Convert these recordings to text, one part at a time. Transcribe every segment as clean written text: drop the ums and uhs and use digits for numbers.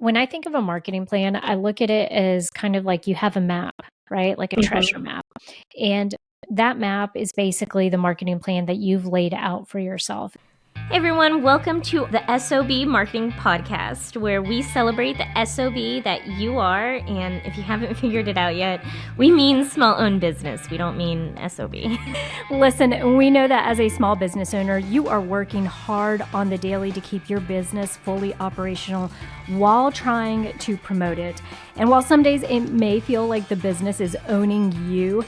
When I think of a marketing plan, I look at it as kind of like you have a map, right? Like a treasure map. And that map is basically the marketing plan that you've laid out for yourself. Hey everyone, welcome to the S.O.B Marketing Podcast, where we celebrate the S.O.B that you are, and if you haven't figured it out yet, we mean small-owned business. We don't mean S.O.B. Listen, we know that as a small business owner, you are working hard on the daily to keep your business fully operational while trying to promote it. And while some days it may feel like the business is owning you,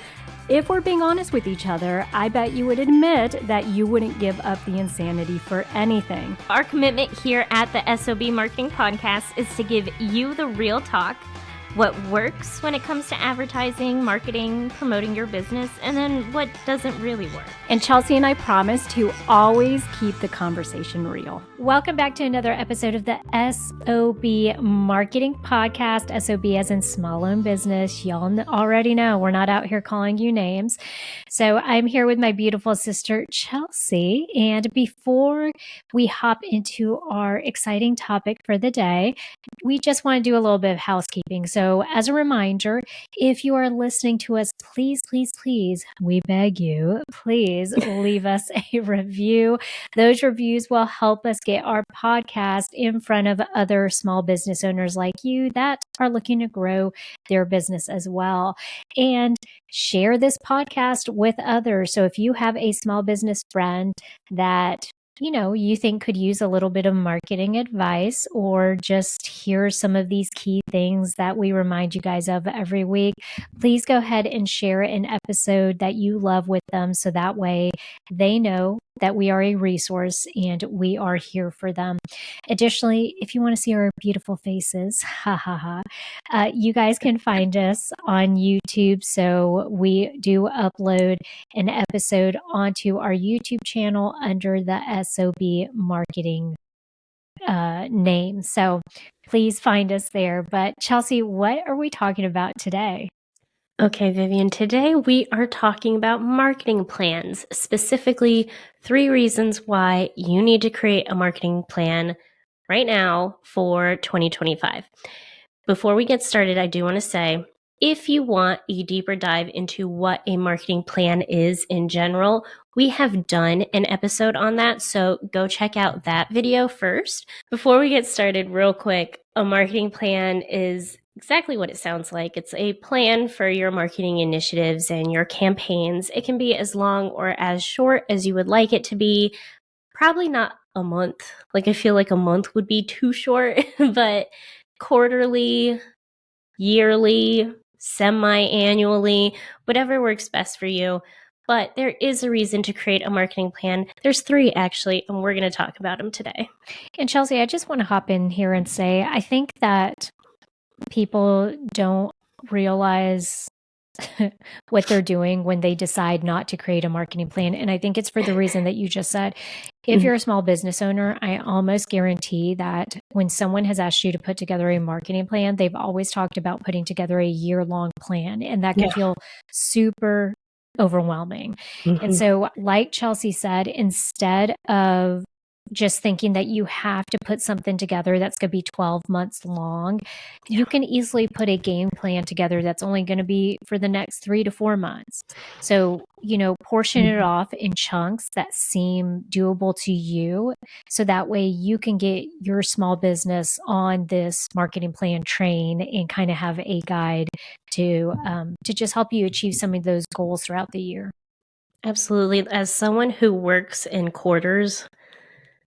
if we're being honest with each other, I bet you would admit that you wouldn't give up the insanity for anything. Our commitment here at the S.O.B Marketing Podcast is to give you the real talk, what works when it comes to advertising, marketing, promoting your business, and then what doesn't really work. And Chelsea and I promise to always keep the conversation real. Welcome back to another episode of the S.O.B Marketing Podcast. S.O.B as in small-owned business. Y'all already know we're not out here calling you names. So I'm here with my beautiful sister, Chelsea. And before we hop into our exciting topic for the day, we just want to do a little bit of housekeeping. So as a reminder, if you are listening to us, please, we beg you, please leave us a review. Those reviews will help us get our podcast in front of other small business owners like you that are looking to grow their business as well. And share this podcast with others. So if you have a small business friend that you think could use a little bit of marketing advice, or just hear some of these key things that we remind you guys of every week, please go ahead and share an episode that you love with them, so that way they know that we are a resource and we are here for them. Additionally, if you want to see our beautiful faces, you guys can find us on YouTube. So we do upload an episode onto our YouTube channel under the S.O.B Marketing name. So please find us there. But Chelsea, what are we talking about today? Okay, Vivian, today we are talking about marketing plans, specifically 3 reasons why you need to create a marketing plan right now for 2025. Before we get started, I do want to say, if you want a deeper dive into what a marketing plan is in general, we have done an episode on that, so go check out that video first. Before we get started, real quick, a marketing plan is exactly what it sounds like. It's a plan for your marketing initiatives and your campaigns. It can be as long or as short as you would like it to be. Probably not a month. Like, I feel like a month would be too short, but quarterly, yearly, semi-annually, whatever works best for you. But there is a reason to create a marketing plan. There's 3 actually, and we're going to talk about them today. And Chelsea, I just want to hop in here and say, I think that people don't realize what they're doing when they decide not to create a marketing plan. And I think it's for the reason that you just said. If you're a small business owner, I almost guarantee that when someone has asked you to put together a marketing plan, they've always talked about putting together a year-long plan. And that can feel super overwhelming. And so, like Chelsea said, instead of just thinking that you have to put something together that's going to be 12 months long, you can easily put a game plan together that's only going to be for the next 3 to 4 months. So, portion it off in chunks that seem doable to you. So that way you can get your small business on this marketing plan train and kind of have a guide to just help you achieve some of those goals throughout the year. Absolutely. As someone who works in quarters,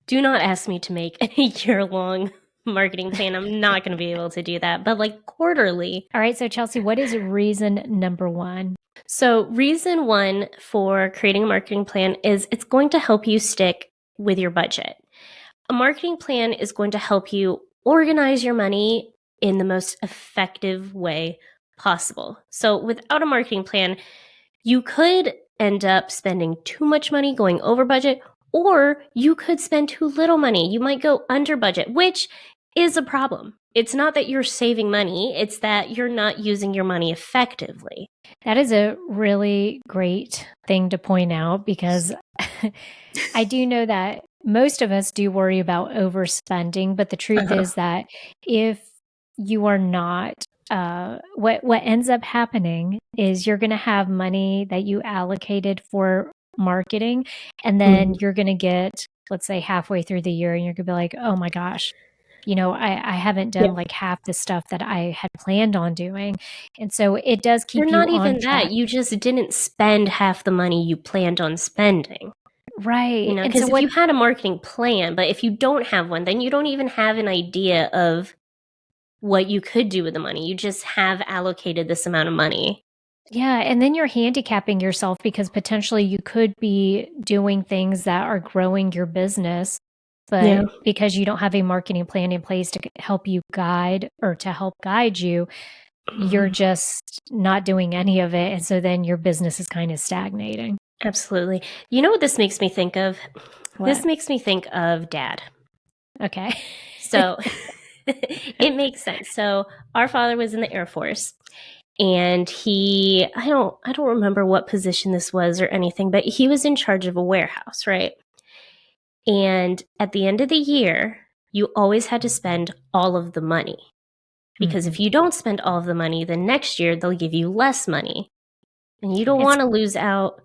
do not ask me to make a year-long marketing plan. I'm not going to be able to do that, but like quarterly. All right. So Chelsea, what is reason number 1? So reason 1 for creating a marketing plan is it's going to help you stick with your budget. A marketing plan is going to help you organize your money in the most effective way possible. So without a marketing plan, you could end up spending too much money, going over budget, or you could spend too little money. You might go under budget, which is a problem. It's not that you're saving money, it's that you're not using your money effectively. That is a really great thing to point out, because I do know that most of us do worry about overspending, but the truth is that if you are not, what ends up happening is you're going to have money that you allocated for marketing, and then you're going to get, let's say, halfway through the year, and you're going to be like, oh my gosh, I haven't done like half the stuff that I had planned on doing. And so it does keep you not on even track. that. You just didn't spend half the money you planned on spending. Right. Because if you had a marketing plan, but if you don't have one, then you don't even have an idea of what you could do with the money. You just have allocated this amount of money. Yeah, and then you're handicapping yourself because potentially you could be doing things that are growing your business, but because you don't have a marketing plan in place to help you guide or to help guide you, you're just not doing any of it. And so then your business is kind of stagnating. Absolutely. You know what this makes me think of? What? This makes me think of Dad. Okay. So it makes sense. So our father was in the Air Force. And I don't remember what position this was or anything, but he was in charge of a warehouse, right? And at the end of the year, you always had to spend all of the money. Because if you don't spend all of the money, then next year they'll give you less money. And you don't want to lose out.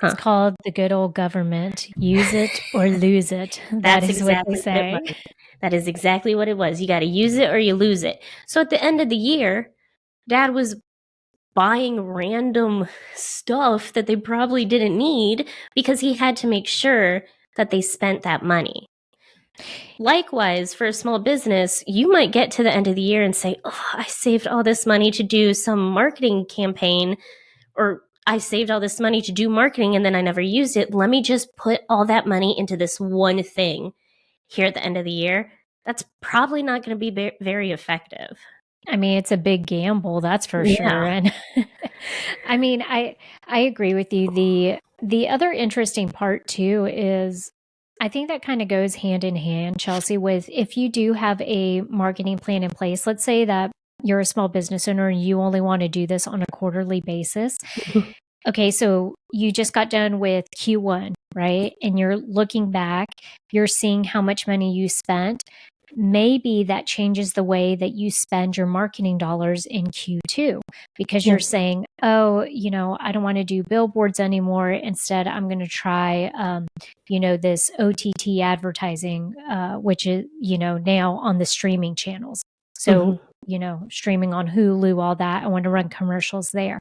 It's called the good old government. Use it or lose it. That is exactly what they say. That is exactly what it was. You got to use it or you lose it. So at the end of the year, Dad was buying random stuff that they probably didn't need because he had to make sure that they spent that money. Likewise, for a small business, you might get to the end of the year and say, oh, I saved all this money to do some marketing campaign, or I saved all this money to do marketing and then I never used it. Let me just put all that money into this one thing here at the end of the year. That's probably not going to be very effective. I mean, it's a big gamble, that's for sure. And I mean, I agree with you. The other interesting part too is I think that kind of goes hand in hand, Chelsea, with if you do have a marketing plan in place, let's say that you're a small business owner and you only want to do this on a quarterly basis. Okay, so you just got done with Q1, right? And you're looking back, you're seeing how much money you spent. Maybe that changes the way that you spend your marketing dollars in Q2 because you're saying, oh, I don't want to do billboards anymore. Instead, I'm going to try, this OTT advertising, which is, now on the streaming channels. So, streaming on Hulu, all that. I want to run commercials there.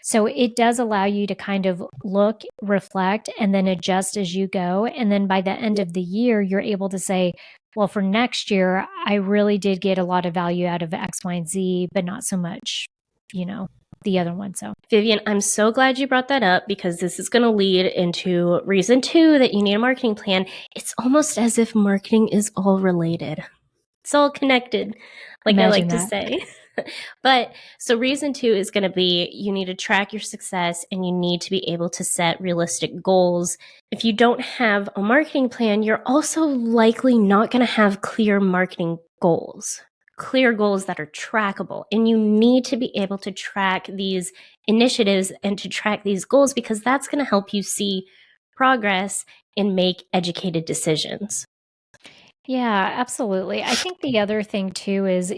So it does allow you to kind of look, reflect, and then adjust as you go. And then by the end of the year, you're able to say, well, for next year, I really did get a lot of value out of X, Y, and Z, but not so much, the other one. So Vivian, I'm so glad you brought that up because this is going to lead into reason 2 that you need a marketing plan. It's almost as if marketing is all related. It's all connected, like I like to say. But so reason 2 is going to be you need to track your success and you need to be able to set realistic goals. If you don't have a marketing plan, you're also likely not going to have clear marketing goals, clear goals that are trackable. And you need to be able to track these initiatives and to track these goals because that's going to help you see progress and make educated decisions. Yeah, absolutely. I think the other thing too is,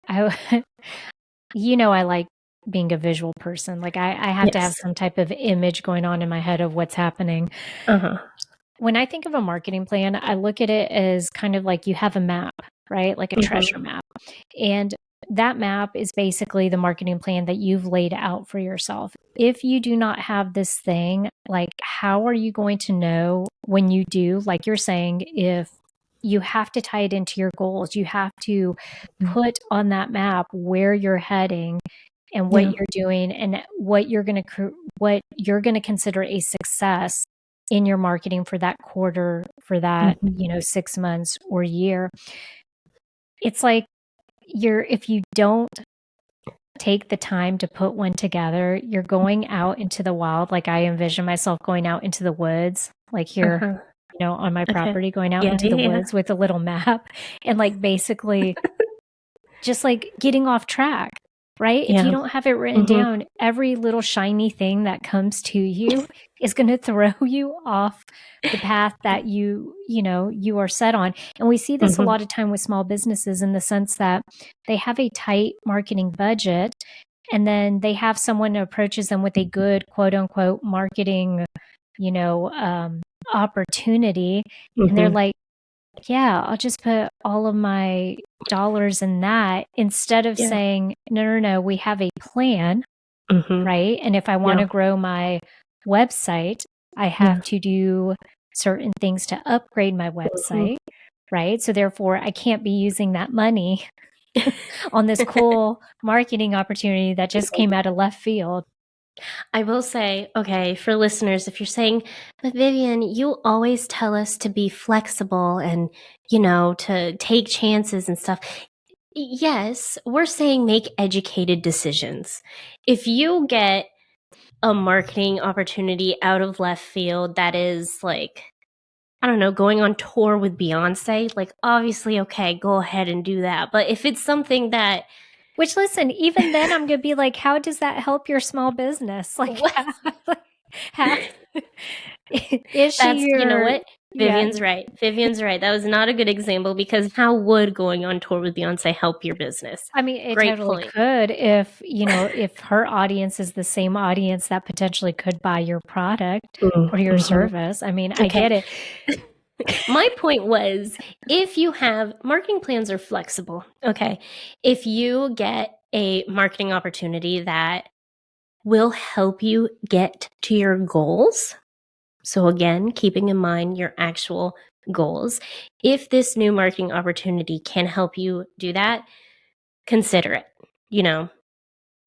I like being a visual person. Like I have to have some type of image going on in my head of what's happening. When I think of a marketing plan, I look at it as kind of like you have a map, right? Like a treasure map. And that map is basically the marketing plan that you've laid out for yourself. If you do not have this thing, like how are you going to know when you do, like you're saying, if you have to tie it into your goals, you have to put on that map where you're heading and what you're doing and what you're going to consider a success in your marketing for that quarter, for that, 6 months or year. It's like if you don't take the time to put one together, you're going out into the wild. Like I envision myself going out into the woods, like here, on my property, going out into the woods with a little map and like basically just like getting off track, right? If you don't have it written down, every little shiny thing that comes to you, is going to throw you off the path that you are set on. And we see this a lot of time with small businesses in the sense that they have a tight marketing budget, and then they have someone who approaches them with a good quote unquote marketing, opportunity. And they're like, yeah, I'll just put all of my dollars in that, instead of saying, no, we have a plan, right? And if I want to grow my website, I have to do certain things to upgrade my website, right? So therefore, I can't be using that money on this cool marketing opportunity that just came out of left field. I will say, okay, for listeners, if you're saying, but Vivian, you always tell us to be flexible and, to take chances and stuff. Yes, we're saying make educated decisions. If you get a marketing opportunity out of left field that is like, I don't know, going on tour with Beyonce, like obviously, okay, go ahead and do that. But if it's something that, which, listen, even then I'm going to be like, how does that help your small business? Like, is she you know what? Vivian's right. Vivian's right. That was not a good example, because how would going on tour with Beyonce help your business? I mean, it totally could if, if her audience is the same audience that potentially could buy your product or your service. I mean, I get it. My point was, if you have marketing plans are flexible, okay, if you get a marketing opportunity that will help you get to your goals, so again, keeping in mind your actual goals, if this new marketing opportunity can help you do that, consider it,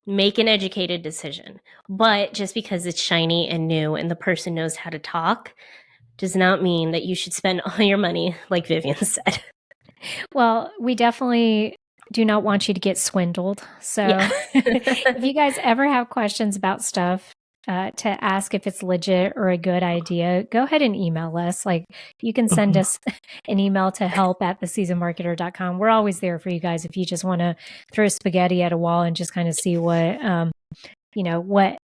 make an educated decision. But just because it's shiny and new and the person knows how to talk does not mean that you should spend all your money, like Vivian said. Well, we definitely do not want you to get swindled. So if you guys ever have questions about stuff to ask if it's legit or a good idea, go ahead and email us. Like, you can send us an email to help@theseasonedmarketer.com. We're always there for you guys if you just want to throw spaghetti at a wall and just kind of see what, what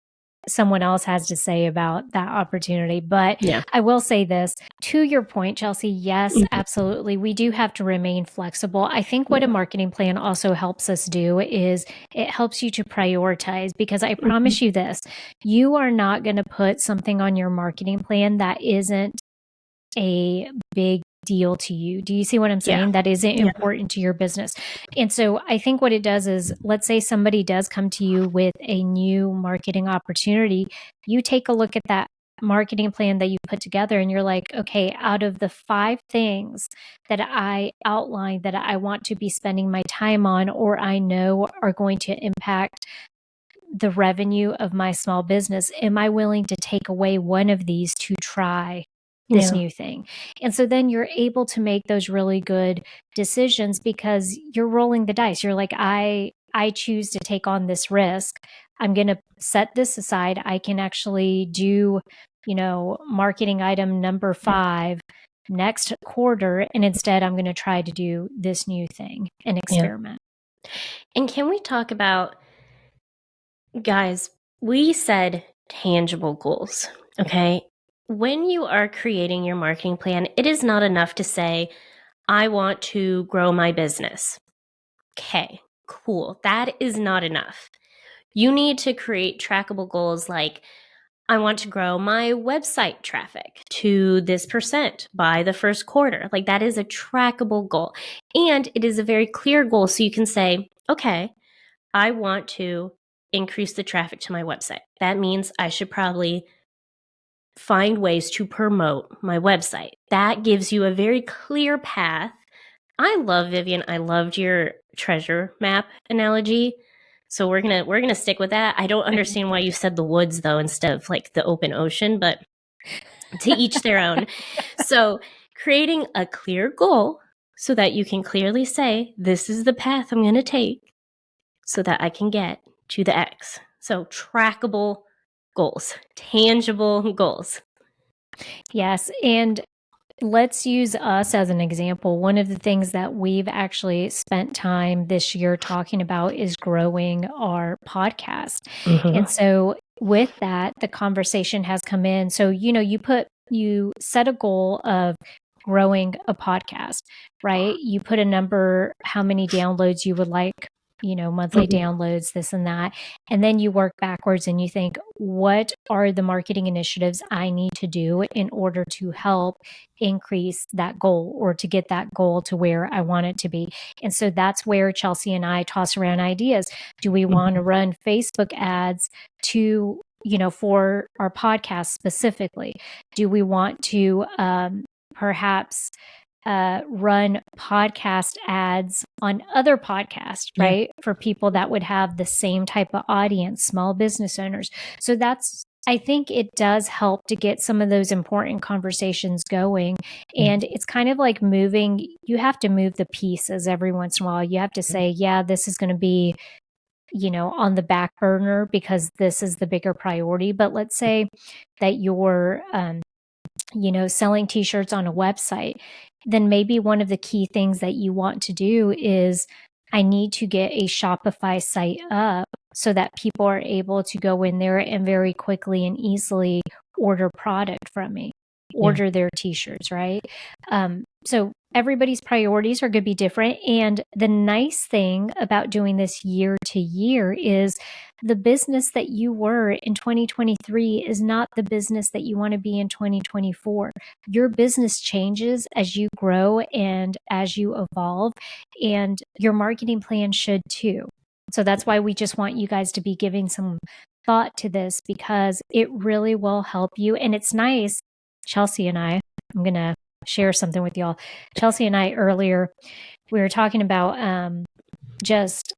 someone else has to say about that opportunity. But I will say this, to your point, Chelsea, yes, absolutely. We do have to remain flexible. I think what a marketing plan also helps us do is it helps you to prioritize, because I promise you this, you are not going to put something on your marketing plan that isn't a big deal to you. Do you see what I'm saying? That isn't important to your business. And so I think what it does is, let's say somebody does come to you with a new marketing opportunity, you take a look at that marketing plan that you put together and you're like, okay, out of the 5 things that I outlined that I want to be spending my time on, or I know are going to impact the revenue of my small business, am I willing to take away one of these to try this new thing? And so then you're able to make those really good decisions, because you're rolling the dice. You're like, I choose to take on this risk. I'm going to set this aside. I can actually do, marketing item number 5 next quarter. And instead, I'm going to try to do this new thing and experiment. And can we talk about, guys, we said tangible goals, okay? When you are creating your marketing plan, it is not enough to say, I want to grow my business. Okay, cool. That is not enough. You need to create trackable goals like, I want to grow my website traffic to this % by the first quarter. Like, that is a trackable goal. And it is a very clear goal. So you can say, okay, I want to increase the traffic to my website. That means I should probably find ways to promote my website. That gives you a very clear path. I love, Vivian, I loved your treasure map analogy. So we're gonna stick with that. I don't understand why you said the woods though instead of like the open ocean, but to each their own. So creating a clear goal so that you can clearly say, this is the path I'm gonna take so that I can get to the X. So trackable goals, tangible goals. Yes. And let's use us as an example. One of the things that we've actually spent time this year talking about is growing our podcast. And so with that, the conversation has come in. So, you set a goal of growing a podcast, right? You put a number, how many downloads you would like, monthly downloads, this and that. And then you work backwards and you think, what are the marketing initiatives I need to do in order to help increase that goal or to get that goal to where I want it to be? And so that's where Chelsea and I toss around ideas. Do we want to run Facebook ads to, for our podcast specifically? Do we want to perhaps run podcast ads on other podcasts, right? For people that would have the same type of audience, small business owners. So I think it does help to get some of those important conversations going. And it's kind of like you have to move the pieces every once in a while. You have to say, yeah, this is going to be, on the back burner because this is the bigger priority. But let's say that you're, selling t-shirts on a website, then maybe one of the key things that you want to do is I need to get a Shopify site up so that people are able to go in there and very quickly and easily order product from me, order their t-shirts, right? So everybody's priorities are going to be different. And the nice thing about doing this year to year is the business that you were in 2023 is not the business that you want to be in 2024. Your business changes as you grow and as you evolve, and your marketing plan should too. So that's why we just want you guys to be giving some thought to this because it really will help you. And it's nice, Chelsea and I'm going to share something with y'all. Chelsea and I earlier, we were talking about just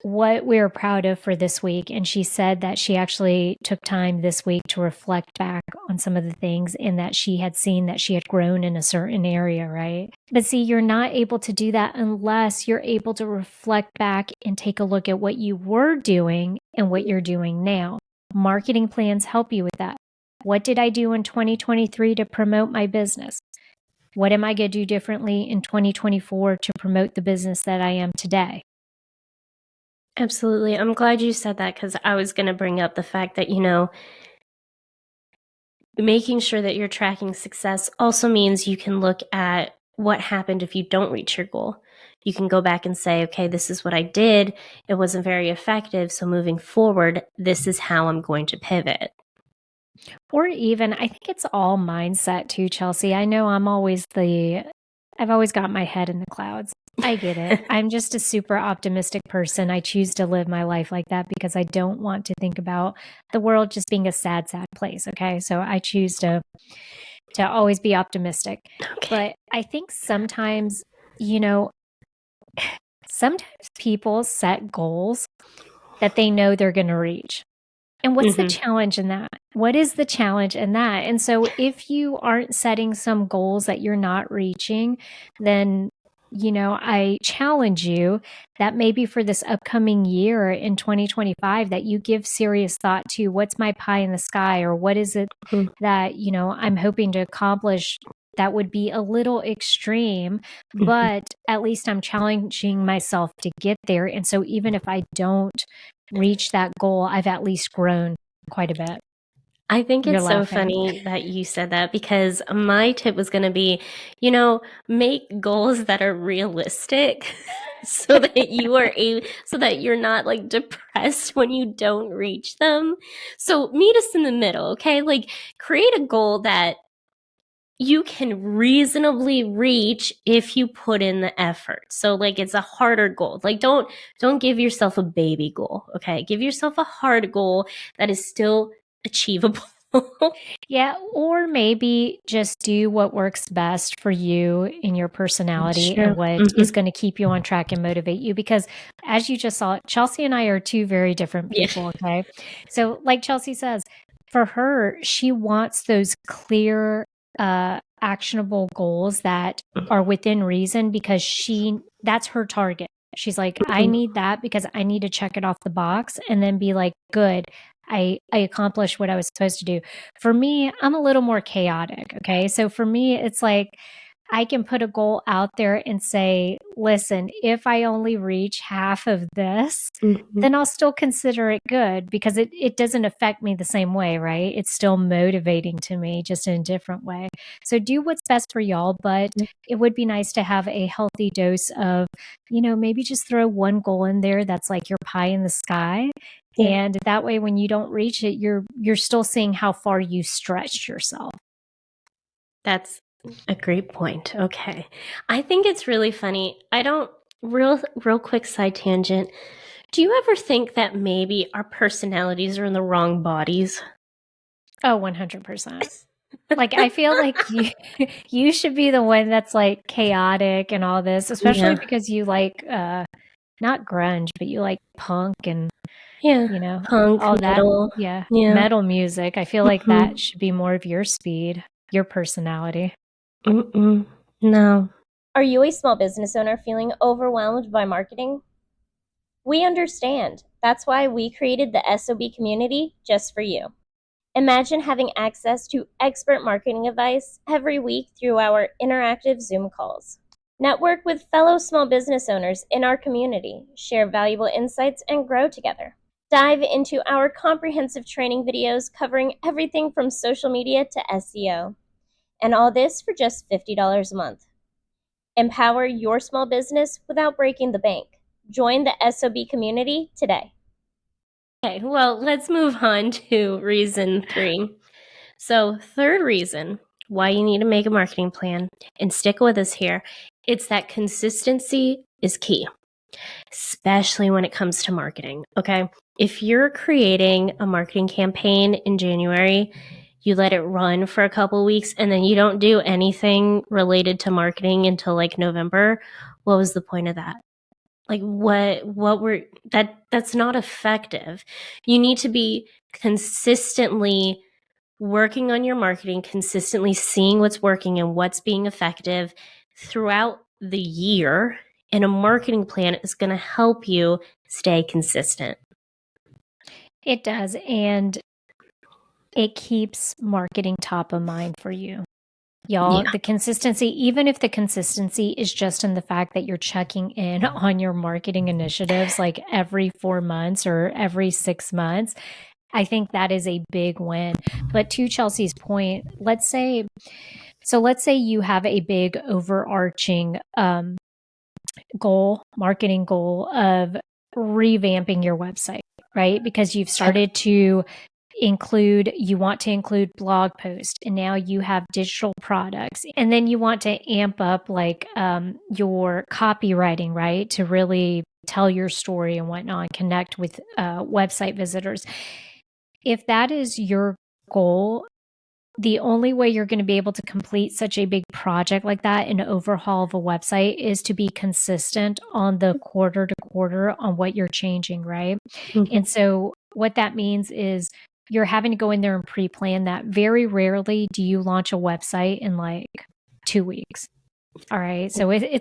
what we were proud of for this week. And she said that she actually took time this week to reflect back on some of the things and that she had seen that she had grown in a certain area, right? But see, you're not able to do that unless you're able to reflect back and take a look at what you were doing and what you're doing now. Marketing plans help you with that. What did I do in 2023 to promote my business? What am I going to do differently in 2024 to promote the business that I am today? Absolutely. I'm glad you said that because I was going to bring up the fact that, making sure that you're tracking success also means you can look at what happened if you don't reach your goal. You can go back and say, okay, this is what I did. It wasn't very effective. So moving forward, this is how I'm going to pivot. Or even, I think it's all mindset too, Chelsea. I know I've always got my head in the clouds. I get it. I'm just a super optimistic person. I choose to live my life like that because I don't want to think about the world just being a sad, sad place. Okay. So I choose to always be optimistic. Okay. But I think sometimes, sometimes people set goals that they know they're going to reach. And what's the challenge in that? What is the challenge in that? And so if you aren't setting some goals that you're not reaching, then, I challenge you that maybe for this upcoming year in 2025, that you give serious thought to what's my pie in the sky, or what is it that, I'm hoping to accomplish that would be a little extreme, but at least I'm challenging myself to get there. And so even if I don't reach that goal, I've at least grown quite a bit. I think it's so funny that you said that because my tip was going to be, make goals that are realistic so that you're not like depressed when you don't reach them. So meet us in the middle, okay? Like create a goal that you can reasonably reach if you put in the effort. So like it's a harder goal. Like don't give yourself a baby goal, okay? Give yourself a hard goal that is still achievable. Yeah, or maybe just do what works best for you in your personality and what is going to keep you on track and motivate you. Because as you just saw, Chelsea and I are two very different people, okay? So like Chelsea says, for her, she wants those clear, actionable goals that are within reason because that's her target. She's like, I need that because I need to check it off the box and then be like, good, I accomplished what I was supposed to do. For me, I'm a little more chaotic. Okay. So for me, it's like, I can put a goal out there and say, listen, if I only reach half of this, then I'll still consider it good because it doesn't affect me the same way, right? It's still motivating to me, just in a different way. So do what's best for y'all, but it would be nice to have a healthy dose of, maybe just throw one goal in there that's like your pie in the sky. Yeah. And that way, when you don't reach it, you're still seeing how far you stretched yourself. That's a great point. Okay. I think it's really funny. Real quick side tangent. Do you ever think that maybe our personalities are in the wrong bodies? Oh, 100%. Like, I feel like you should be the one that's like chaotic and all this, especially because you like, not grunge, but you like punk and, punk, all metal. that. Yeah. Metal music. I feel like that should be more of your speed, your personality. No. Are you a small business owner feeling overwhelmed by marketing? We understand. That's why we created the S.O.B community just for you. Imagine having access to expert marketing advice every week through our interactive Zoom calls. Network with fellow small business owners in our community, share valuable insights, and grow together. Dive into our comprehensive training videos covering everything from social media to SEO. And all this for just $50 a month. Empower your small business without breaking the bank. Join the S.O.B community today. Okay, well, let's move on to reason 3. So, third reason why you need to make a marketing plan, and stick with us here, it's that consistency is key, especially when it comes to marketing, okay? If you're creating a marketing campaign in January, you let it run for a couple weeks, and then you don't do anything related to marketing until like November, what was the point of that? Like that's not effective. You need to be consistently working on your marketing, consistently seeing what's working and what's being effective throughout the year. And a marketing plan is going to help you stay consistent. It does. And it keeps marketing top of mind for you. Y'all, the consistency, even if the consistency is just in the fact that you're checking in on your marketing initiatives like every 4 months or every 6 months, I think that is a big win. But to Chelsea's point, let's say you have a big overarching marketing goal of revamping your website, right? Because you've started to you want to include blog posts, and now you have digital products, and then you want to amp up like your copywriting, right, to really tell your story and whatnot, and connect with website visitors. If that is your goal, the only way you're going to be able to complete such a big project like that, an overhaul of a website, is to be consistent on the quarter to quarter on what you're changing, right? And so what that means is you're having to go in there and pre-plan that. Very rarely do you launch a website in like 2 weeks. All right. So it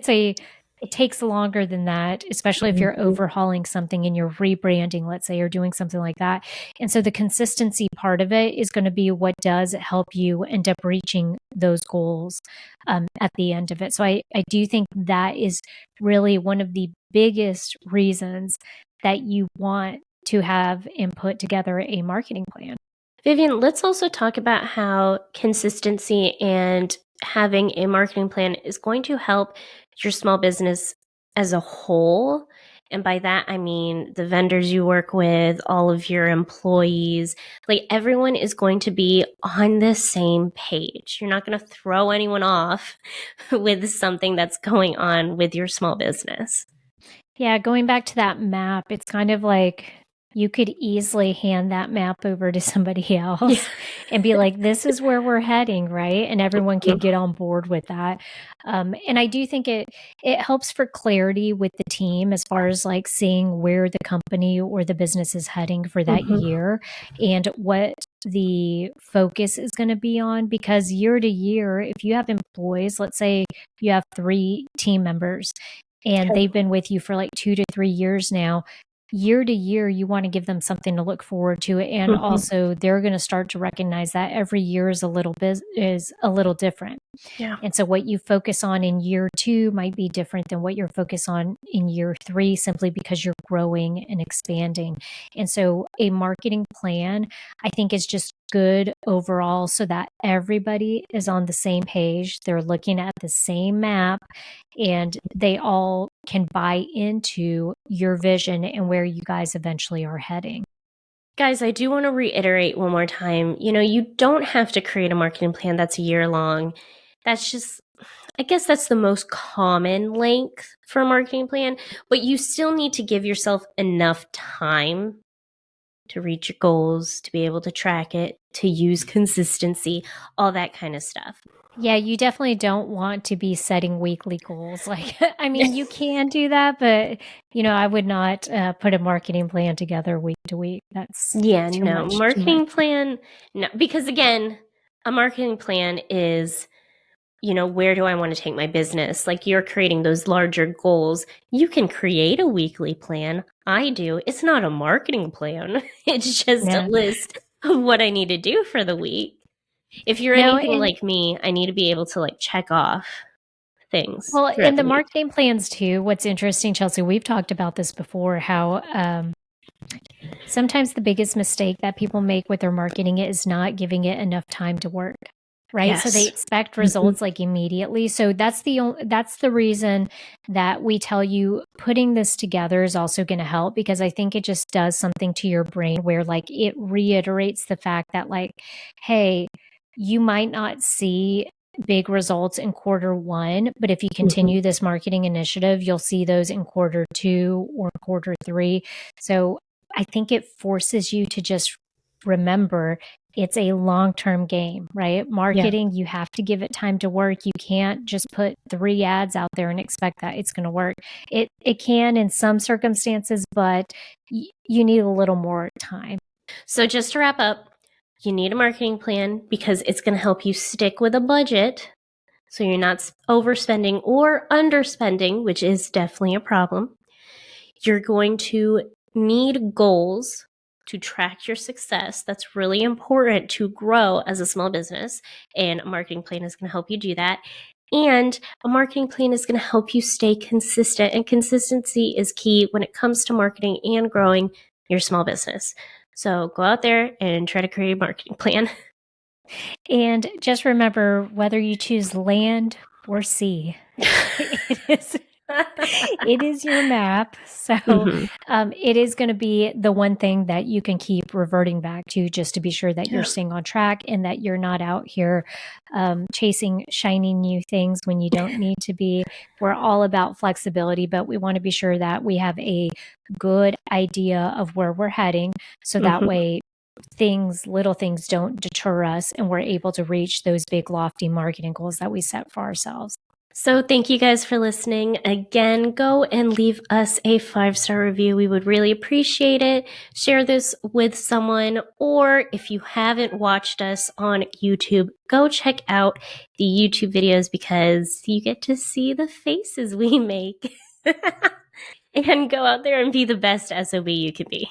takes longer than that, especially if you're overhauling something and you're rebranding, let's say, or doing something like that. And so the consistency part of it is going to be what does help you end up reaching those goals at the end of it. So I do think that is really one of the biggest reasons that you want to have and put together a marketing plan. Vivian, let's also talk about how consistency and having a marketing plan is going to help your small business as a whole. And by that, I mean the vendors you work with, all of your employees, like everyone is going to be on the same page. You're not going to throw anyone off with something that's going on with your small business. Yeah, going back to that map, it's kind of like you could easily hand that map over to somebody else and be like, this is where we're heading, right? And everyone can get on board with that. And I do think it helps for clarity with the team as far as like seeing where the company or the business is heading for that year and what the focus is going to be on. Because year to year, if you have employees, let's say you have 3 team members and they've been with you for like 2 to 3 years now, year to year, you want to give them something to look forward to. And also they're going to start to recognize that every year is a little different. Yeah. And so what you focus on in year 2 might be different than what you're focused on in year 3, simply because you're growing and expanding. And so a marketing plan, I think, is just good overall, so that everybody is on the same page. They're looking at the same map, and they all can buy into your vision and where you guys eventually are heading. Guys, I do want to reiterate one more time, you don't have to create a marketing plan that's a year long. That's just, I guess that's the most common length for a marketing plan, but you still need to give yourself enough time to reach your goals, to be able to track it, to use consistency, all that kind of stuff. Yeah, you definitely don't want to be setting weekly goals. I mean, you can do that, but I would not put a marketing plan together week to week. That's too much. Marketing plan, no, because again, a marketing plan is, where do I want to take my business? Like, you're creating those larger goals. You can create a weekly plan. I do. It's not a marketing plan. It's just a list of what I need to do for the week. If you're anything like me, I need to be able to check off things. Well, in the marketing plans too, what's interesting, Chelsea, we've talked about this before, how sometimes the biggest mistake that people make with their marketing is not giving it enough time to work. Right. Yes. So they expect results immediately. So that's the reason that we tell you putting this together is also going to help, because I think it just does something to your brain where it reiterates the fact that hey, you might not see big results in quarter 1, but if you continue this marketing initiative, you'll see those in quarter 2 or quarter 3. So I think it forces you to just remember it's a long-term game, right? Marketing, you have to give it time to work. You can't just put 3 ads out there and expect that it's going to work. It can in some circumstances, but you need a little more time. So just to wrap up, you need a marketing plan because it's going to help you stick with a budget, so you're not overspending or underspending, which is definitely a problem. You're going to need goals to track your success. That's really important to grow as a small business, and a marketing plan is going to help you do that. And a marketing plan is going to help you stay consistent, and consistency is key when it comes to marketing and growing your small business. So go out there and try to create a marketing plan. And just remember, whether you choose land or sea, it is your map. So it is going to be the one thing that you can keep reverting back to, just to be sure that you're staying on track and that you're not out here chasing shiny new things when you don't need to be. We're all about flexibility, but we want to be sure that we have a good idea of where we're heading, so that way little things don't deter us, and we're able to reach those big, lofty marketing goals that we set for ourselves. So thank you guys for listening. Again, go and leave us a 5-star review. We would really appreciate it. Share this with someone, or if you haven't watched us on YouTube, go check out the YouTube videos, because you get to see the faces we make. And go out there and be the best SOB you can be.